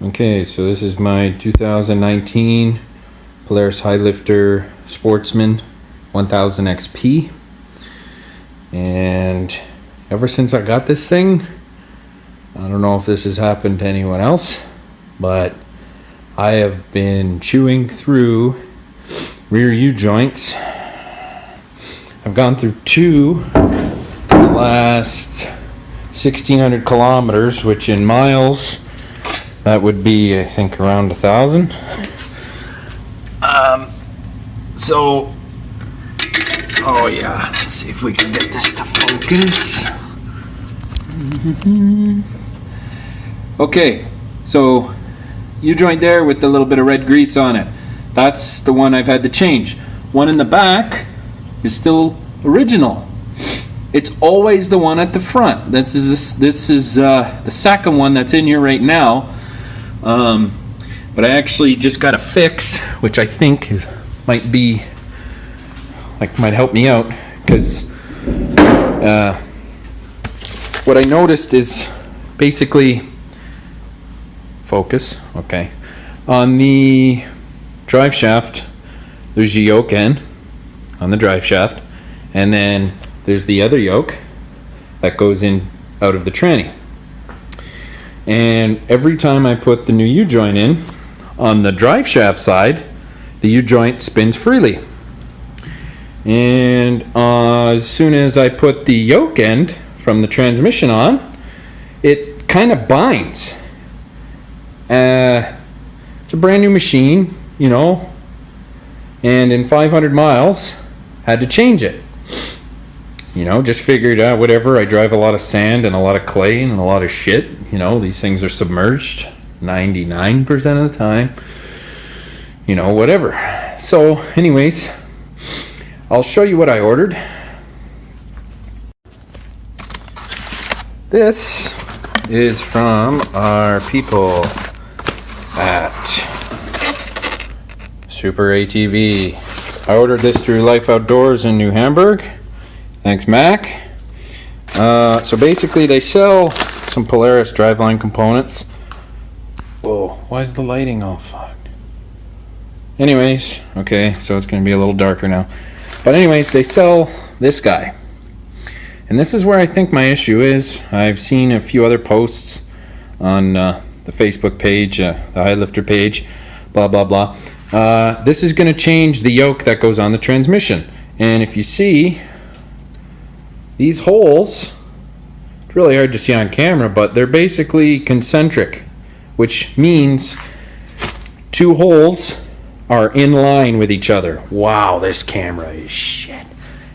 Okay, so this is my 2019 Polaris Highlifter Sportsman 1000 XP, and ever since I got this thing, I don't know if this has happened to anyone else, but I have been chewing through rear U-joints. I've gone through two the last 1,600 kilometers, which in miles that would be, I think, around 1,000. Oh yeah, let's see if we can get this to focus. Okay, so U-joint there with the little bit of red grease on it. That's the one I've had to change. One in the back is still original. It's always the one at the front. This is the second one that's in here right now. But I actually just got a fix, which I think might help me out, because what I noticed is basically focus. Okay, on the drive shaft, there's a yoke end on the drive shaft, and then there's the other yoke that goes in out of the tranny. And every time I put the new U-joint in on the drive shaft side, the U-joint spins freely. And as soon as I put the yoke end from the transmission on, it kind of binds. It's a brand new machine, you know, and in 500 miles, had to change it. You know, just figured out whatever. I drive a lot of sand and a lot of clay and a lot of shit. You know, these things are submerged 99% of the time. You know, whatever. So, anyways, I'll show you what I ordered. This is from our people at SuperATV. I ordered this through Life Outdoors in New Hamburg. Thanks, Mac. So basically they sell some Polaris driveline components. Whoa, why is the lighting all fucked? Anyways, okay, so it's going to be a little darker now. But anyways, they sell this guy. And this is where I think my issue is. I've seen a few other posts on the Facebook page, the Highlifter page, blah, blah, blah. This is going to change the yoke that goes on the transmission. And if you see, these holes, it's really hard to see on camera, but they're basically concentric, which means two holes are in line with each other. Wow, this camera is shit.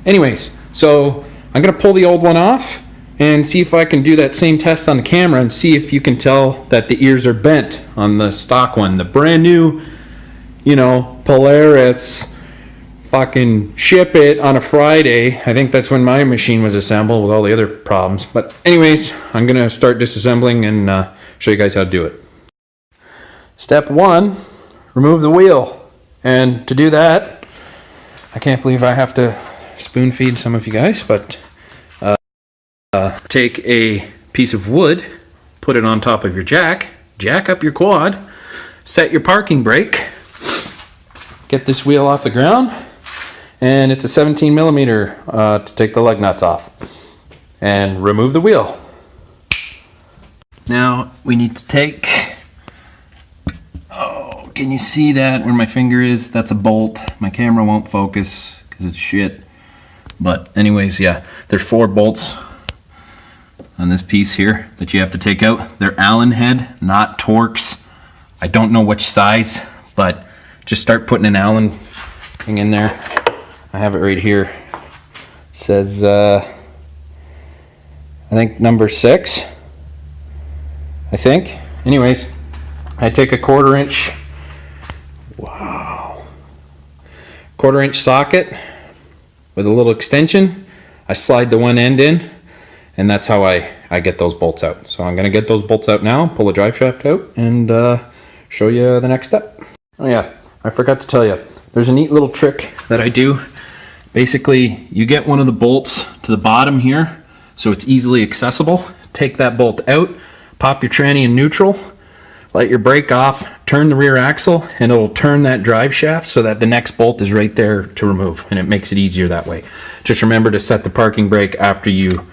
Anyways, so I'm gonna pull the old one off and see if I can do that same test on the camera and see if you can tell that the ears are bent on the stock one. The brand new, you know, Polaris, fucking ship it on a Friday. I think that's when my machine was assembled with all the other problems. But anyways, I'm gonna start disassembling and show you guys how to do it. Step one, remove the wheel. And to do that, I can't believe I have to spoon feed some of you guys, but take a piece of wood, put it on top of your jack up your quad, set your parking brake, get this wheel off the ground, and it's a 17 millimeter to take the lug nuts off, and remove the wheel. Now we need to take, oh, can you see that where my finger is? That's a bolt. My camera won't focus because it's shit. But anyways, yeah, there's 4 bolts on this piece here that you have to take out. They're Allen head, not Torx. I don't know which size, but just start putting an Allen thing in there. I have it right here. It says, I think number 6. I think. Anyways, I take a 1/4 inch. Wow. 1/4 inch socket with a little extension. I slide the one end in, and that's how I get those bolts out. So I'm gonna get those bolts out now, pull the drive shaft out, and show you the next step. Oh yeah, I forgot to tell you, there's a neat little trick that I do. Basically, you get one of the bolts to the bottom here, so it's easily accessible. Take that bolt out, pop your tranny in neutral, let your brake off, turn the rear axle, and it'll turn that drive shaft so that the next bolt is right there to remove, and it makes it easier that way. Just remember to set the parking brake after you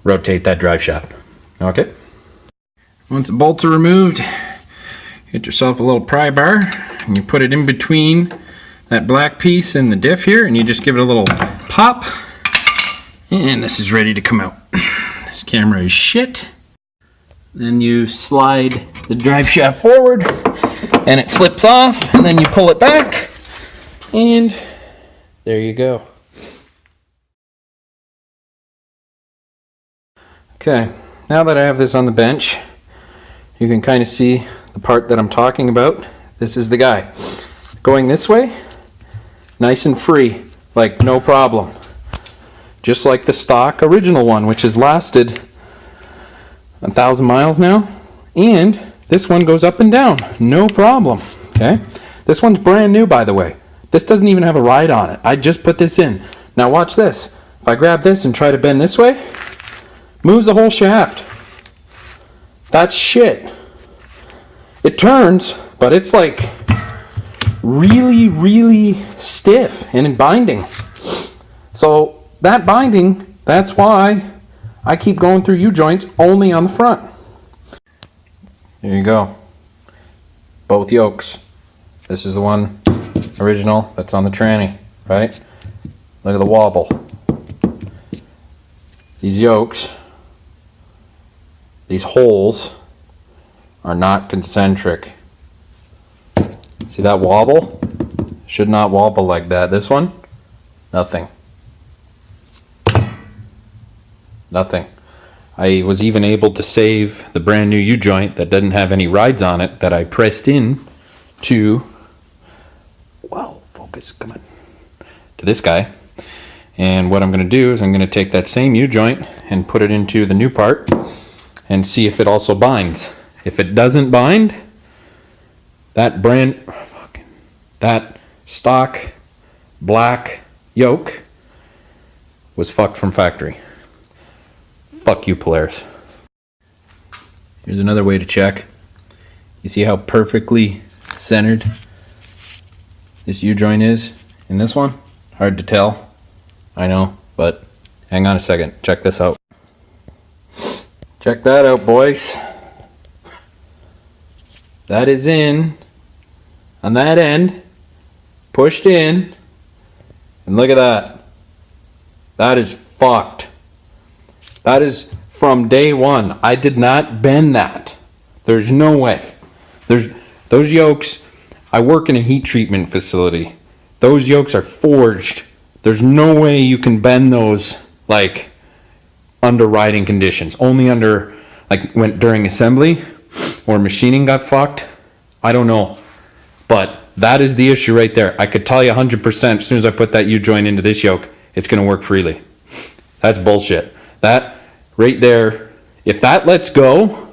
rotate that drive shaft. Okay? Once the bolts are removed, get yourself a little pry bar, and you put it in between that black piece and the diff here, and you just give it a little pop, and this is ready to come out. This camera is shit. Then you slide the drive shaft forward and it slips off, and then you pull it back, and there you go. Okay, now that I have this on the bench, you can kind of see the part that I'm talking about. This is the guy. Going this way, nice and free, like no problem. Just like the stock original one, which has lasted 1,000 miles now, and this one goes up and down, no problem. Okay, this one's brand new, by the way. This doesn't even have a ride on it. I just put this in. Now watch this. If I grab this and try to bend this way, moves the whole shaft. That's shit. It turns, but it's like really, really stiff and in binding. So that binding, that's why I keep going through U-joints only on the front. There you go. Both yokes. This is the one original that's on the tranny, right? Look at the wobble. These yokes, these holes are not concentric. See that wobble? Should not wobble like that. This one, nothing. Nothing. I was even able to save the brand new U-joint that doesn't have any rides on it that I pressed in to, wow, focus, come on, to this guy. And what I'm going to do is I'm going to take that same U-joint and put it into the new part and see if it also binds. If it doesn't bind, that stock black yoke was fucked from factory. Fuck you, Polaris. Here's another way to check. You see how perfectly centered this U-joint is in this one? Hard to tell, I know, but hang on a second. Check this out. Check that out, boys. That is in on that end, pushed in, and look at that. That is fucked. That is from day one. I did not bend that. There's no way. Those yokes, I work in a heat treatment facility. Those yokes are forged. There's no way you can bend those like under riding conditions. Only under, like when during assembly or machining got fucked. I don't know. But that is the issue right there. I could tell you 100% as soon as I put that U-joint into this yoke, it's going to work freely. That's bullshit. That right there, if that lets go,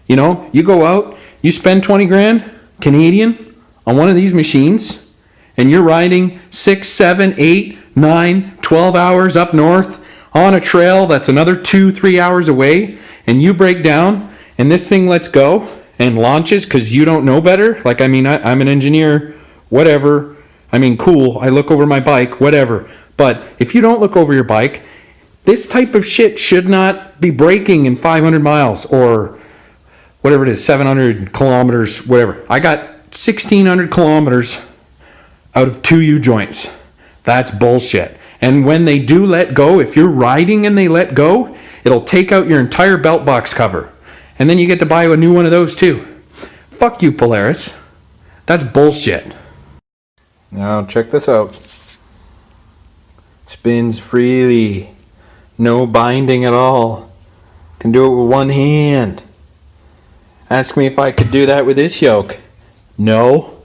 you know, you go out, you spend 20 grand Canadian on one of these machines, and you're riding 6, 7, 8, 9, 12 hours up north on a trail that's another 2, 3 hours away, and you break down, and this thing lets go and launches because you don't know better. Like, I mean, I'm an engineer, whatever. I mean, cool, I look over my bike, whatever. But if you don't look over your bike, this type of shit should not be braking in 500 miles or whatever it is, 700 kilometers, whatever. I got 1,600 kilometers out of 2 U-joints. That's bullshit. And when they do let go, if you're riding and they let go, it'll take out your entire belt box cover. And then you get to buy a new one of those too. Fuck you, Polaris. That's bullshit. Now check this out. Spins freely. No binding at all. Can do it with one hand. Ask me if I could do that with this yoke. No.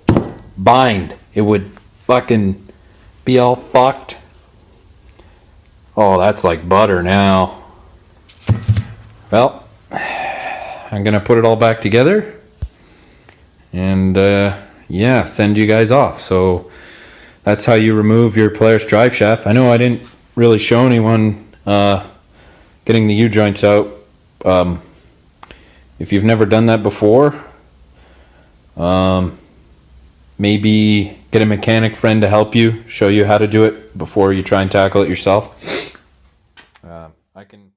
Bind. It would fucking be all fucked. Oh, that's like butter now. Well, I'm gonna put it all back together and yeah, send you guys off. So that's how you remove your Polaris drive shaft. I know I didn't really show anyone getting the U-joints out. You if you've never done that before, maybe get a mechanic friend to help you, show you how to do it before you try and tackle it yourself. I can